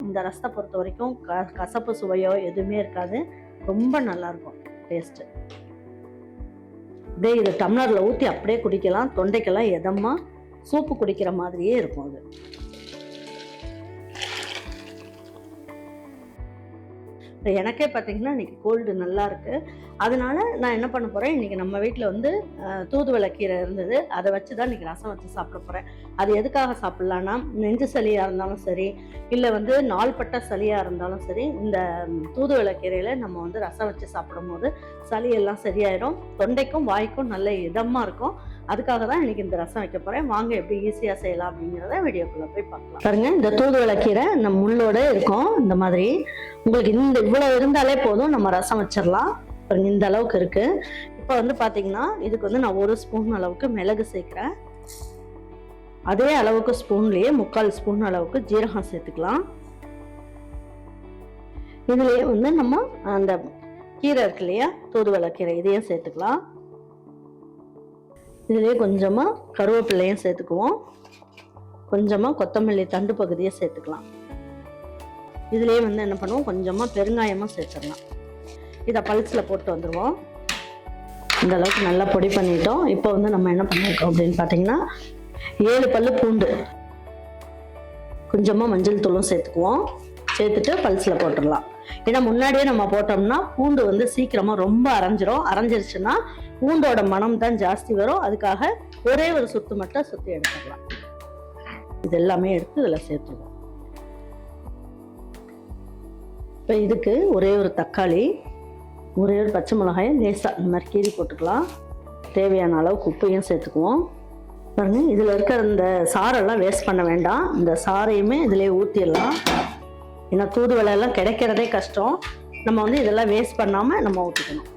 இந்த ரசத்தை பொறுத்த வரைக்கும் கசப்பு சுவையோ எதுவுமே இருக்காது. ரொம்ப நல்லாயிருக்கும் டேஸ்ட்டு. அப்படியே இது டம்ளரில் ஊற்றி அப்படியே குடிக்கலாம். தொண்டைக்கெல்லாம் எதமாக சூப்பு குடிக்கிற மாதிரியே இருக்கும் அது. எனக்கே பார்த்தீங்கன்னா இன்றைக்கி கோல்டு நல்லா இருக்குது. அதனால நான் என்ன பண்ண போகிறேன், இன்றைக்கி நம்ம வீட்டில் வந்து தூதுவளை கீரை இருந்தது. அதை வச்சு தான் இன்றைக்கி ரசம் வச்சு சாப்பிட போகிறேன். அது எதுக்காக சாப்பிட்லான்னா, நெஞ்சு சளியாக இருந்தாலும் சரி, இல்லை வந்து நாள்பட்ட சளியாக இருந்தாலும் சரி, இந்த தூதுவளை கீரையில் நம்ம வந்து ரசம் வச்சு சாப்பிடும் போது சளியெல்லாம் சரியாயிடும். தொண்டைக்கும் வாய்க்கும் நல்ல இதமாக இருக்கும். அதுக்காக தான் இன்றைக்கி இந்த ரசம் வைக்க போகிறேன். வாங்க எப்படி ஈஸியாக செய்யலாம் அப்படிங்கிறத வீடியோக்குள்ளே போய் பார்க்கலாம். பாருங்கள், இந்த தூதுவளை கீரை நம்ம முள்ளோடு இருக்கும். இந்த மாதிரி உங்களுக்கு இவ்வளோ இருந்தாலே போதும், நம்ம ரசம் வச்சிடலாம். பாருங்க, இந்த அளவுக்கு இருக்குது. இப்போ வந்து பார்த்தீங்கன்னா இதுக்கு வந்து நான் 1 ஸ்பூன் அளவுக்கு மிளகு சேர்க்குறேன். அதே அளவுக்கு ஸ்பூன்லேயே 3/4 ஸ்பூன் அளவுக்கு ஜீரகம் சேர்த்துக்கலாம். இதுலேயே வந்து நம்ம அந்த கீரை இருக்கு இல்லையா, தூதுவளை கீரை, இதையும் சேர்த்துக்கலாம். இதுலேயே கொஞ்சமாக கருவேப்பிலையும் சேர்த்துக்குவோம். கொஞ்சமாக கொத்தமல்லி தண்டு பகுதியை சேர்த்துக்கலாம். இதுலேயே வந்து என்ன பண்ணுவோம், கொஞ்சமாக பெருங்காயமாக சேர்த்துடலாம். இதை பல்ஸில் போட்டு வந்துடுவோம். இந்த அளவுக்கு நல்லா பொடி பண்ணிட்டோம். இப்போ வந்து நம்ம என்ன பண்ணியிருக்கோம் அப்படின்னு பார்த்தீங்கன்னா, 7 பல்லு பூண்டு, கொஞ்சமாக மஞ்சள் தூளும் சேர்த்துக்குவோம். சேர்த்துட்டு பல்ஸில் போட்டுடலாம். ஏன்னா முன்னாடியே நம்ம போட்டோம்னா பூண்டு வந்து சீக்கிரமாக ரொம்ப அரைஞ்சிரும். அரைஞ்சிருச்சுன்னா பூண்டோட மனம் தான் ஜாஸ்தி வரும். அதுக்காக ஒரே ஒரு சுத்து மட்டும் சுற்றி எடுத்துக்கலாம். இது எல்லாமே எடுத்து இதில் சேர்த்துருவோம். இப்போ இதுக்கு ஒரே ஒரு தக்காளி, ஒரே ஒரு பச்சை மிளகாயை லேசாக இந்த மாதிரி கீறி போட்டுக்கலாம். தேவையான அளவுக்கு உப்பையும் சேர்த்துக்குவோம். பாருங்க, இதில் இருக்கிற இந்த சாரெல்லாம் வேஸ்ட் பண்ண வேண்டாம். இந்த சாரையுமே இதிலே ஊற்றிடலாம். ஏன்னா தூதுவளையெல்லாம் கிடைக்கிறதே கஷ்டம். நம்ம வந்து இதெல்லாம் வேஸ்ட் பண்ணாமல் நம்ம ஊற்றிக்கணும்.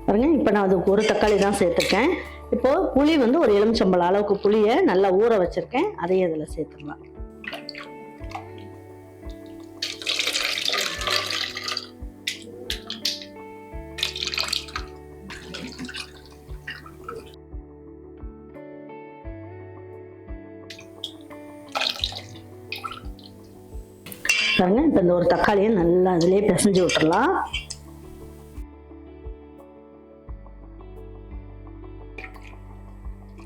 பாருங்க, இப்போ நான் அதுக்கு ஒரு தக்காளி தான் சேர்த்துருக்கேன். இப்போ புளி வந்து ஒரு எலுமிச்சம்பழம் அளவுக்கு புளியை நல்லா ஊற வச்சிருக்கேன். அதையும் இதில் சேர்த்துடலாம். பாருங்க, இப்போ இந்த ஒரு தக்காளியை நல்லா அதிலே பிசைஞ்சு விட்டுடலாம்.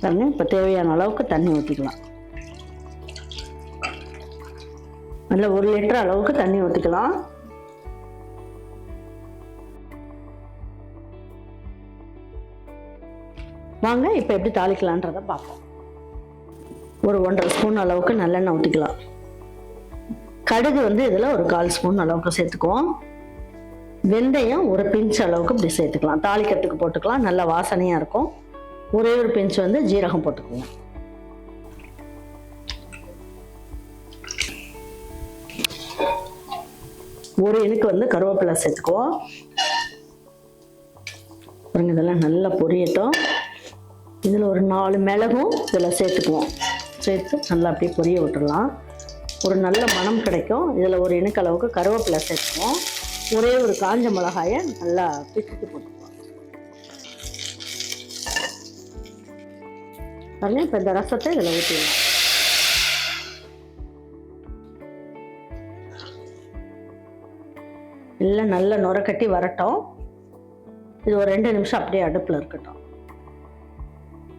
பாருங்க, இப்போ தேவையான அளவுக்கு தண்ணி ஊற்றிக்கலாம். நல்ல 1 லிட்டர் அளவுக்கு தண்ணி ஊற்றிக்கலாம். வாங்க இப்போ எப்படி தாளிக்கலான்றதை பார்ப்போம். ஒரு 1.5 ஸ்பூன் அளவுக்கு நல்லெண்ணெய் ஊற்றிக்கலாம். கடுகு வந்து இதில் ஒரு 1/4 ஸ்பூன் அளவுக்கு சேர்த்துக்குவோம். வெந்தயம் ஒரு பிஞ்ச் அளவுக்கு இப்படி சேர்த்துக்கலாம். தாளிக்கிறதுக்கு போட்டுக்கலாம், நல்ல வாசனையாக இருக்கும். ஒரே ஒரு பிஞ்ச் வந்து ஜீரகம் போட்டுக்குவோம். ஒரு இனுக்கு வந்து கருவேப்பிலை சேர்த்துக்குவோம். இதெல்லாம் நல்லா பொரியட்டும். இதில் ஒரு 4 மிளகும் இதில் சேர்த்துக்குவோம். சேர்த்து நல்லா அப்படியே பொரிய விட்டுடலாம். ஒரு நல்ல மனம் கிடைக்கும். இதில் ஒரு இனுக்கு அளவுக்கு கருவேப்பிலை சேர்த்துக்குவோம். ஒரே ஒரு காஞ்ச மிளகாயை நல்லா பிச்சுட்டு போட்டுக்குவோம். பாருங்க, இப்போ இந்த ரசத்தை இதில் ஊற்றிடலாம். எல்லாம் நல்லா நுரக்கட்டி வரட்டும். இது ஒரு 2 நிமிஷம் அப்படியே அடுப்பில் இருக்கட்டும்.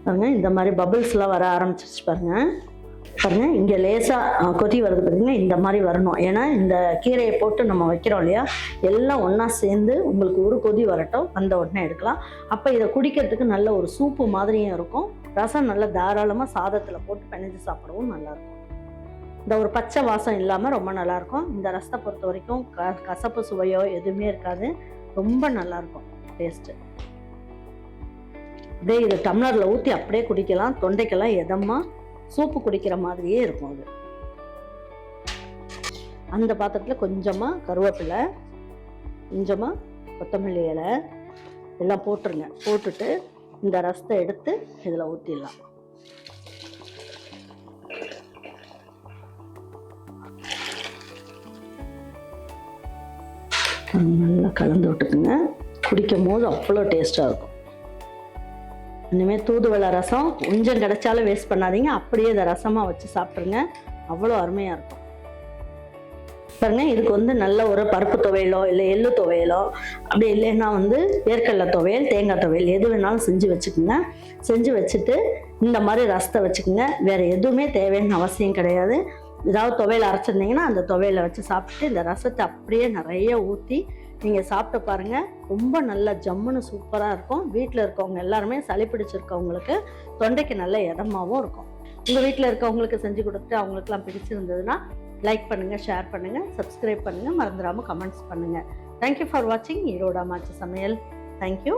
பாருங்க, இந்த மாதிரி பபிள்ஸ்லாம் வர ஆரம்பிச்சிச்சு. பாருங்க, இங்கே லேசாக கொதி வருது. பார்த்தீங்கன்னா இந்த மாதிரி வரணும். ஏன்னா இந்த கீரையை போட்டு நம்ம வைக்கிறோம் இல்லையா, எல்லாம் ஒன்றா சேர்ந்து உங்களுக்கு ஒரு கொதி வரட்டும். வந்த உடனே எடுக்கலாம். அப்போ இதை குடிக்கிறதுக்கு நல்ல ஒரு சூப்பு மாதிரியும் இருக்கும். ரசம் நல்லா தாராளமாக சாதத்தில் போட்டு பிணைஞ்சு சாப்பிடவும் நல்லாயிருக்கும். இந்த ஒரு பச்சை வாசம் இல்லாமல் ரொம்ப நல்லாயிருக்கும். இந்த ரசத்தை பொறுத்த வரைக்கும் கசப்பு சுவையோ எதுவுமே இருக்காது. ரொம்ப நல்லாயிருக்கும் டேஸ்ட்டு. அப்படியே இது டம்ளரில் ஊற்றி அப்படியே குடிக்கலாம். தொண்டைக்கெல்லாம் எதமாக சூப்பு குடிக்கிற மாதிரியே இருக்கும் அது. அந்த பாத்திரத்தில் கொஞ்சமாக கருவேப்பிலை, கொஞ்சமாக கொத்தமல்லி இலை எல்லாம் போட்டுருங்க. போட்டுட்டு இந்த ரசத்தை எடுத்து இதில் ஊற்றிடலாம். நல்லா கலந்து விட்டுக்குங்க. குடிக்கும் போது அவ்வளோ டேஸ்ட்டாக இருக்கும். இனிமேல் தூதுவளை ரசம் கொஞ்சம் கிடைச்சாலும் வேஸ்ட் பண்ணாதீங்க, அப்படியே இதை ரசமாக வச்சு சாப்பிட்ருங்க, அவ்வளோ அருமையாக இருக்கும். பாருங்க, இதுக்கு வந்து நல்ல ஒரு பருப்பு துவையலோ இல்லை எள்ளு துவையலோ, அப்படி இல்லைன்னா வந்து வேர்க்கடலை துவையல், தேங்காய் துவையல் எது வேணாலும் செஞ்சு வச்சுக்கோங்க. செஞ்சு வச்சுட்டு இந்த மாதிரி ரசத்தை வச்சுக்கோங்க. வேறு எதுவுமே தேவைன்னு அவசியம் கிடையாது. ஏதாவது துவையல் அரைச்சிருந்தீங்கன்னா அந்த துவையலை வச்சு சாப்பிட்டுட்டு இந்த ரசத்தை அப்படியே நிறைய ஊற்றி நீங்கள் சாப்பிட்டு பாருங்கள். ரொம்ப நல்லா ஜம்முன்னு சூப்பராக இருக்கும். வீட்டில் இருக்கவங்க எல்லாருமே சளி பிடிச்சிருக்கவங்களுக்கு தொண்டைக்கு நல்ல இதமாகவும் இருக்கும். உங்கள் வீட்டில் இருக்கவங்களுக்கு செஞ்சு கொடுத்துட்டு அவங்களுக்குலாம் பிடிச்சிருந்ததுன்னா லைக் பண்ணுங்கள், ஷேர் பண்ணுங்கள், சப்ஸ்கிரைப் பண்ணுங்கள், மறந்துடாமல் கமெண்ட்ஸ் பண்ணுங்கள். தேங்க்யூ ஃபார் வாட்சிங் ஈரோடு அம்மாச்சி சமையல். தேங்க்யூ.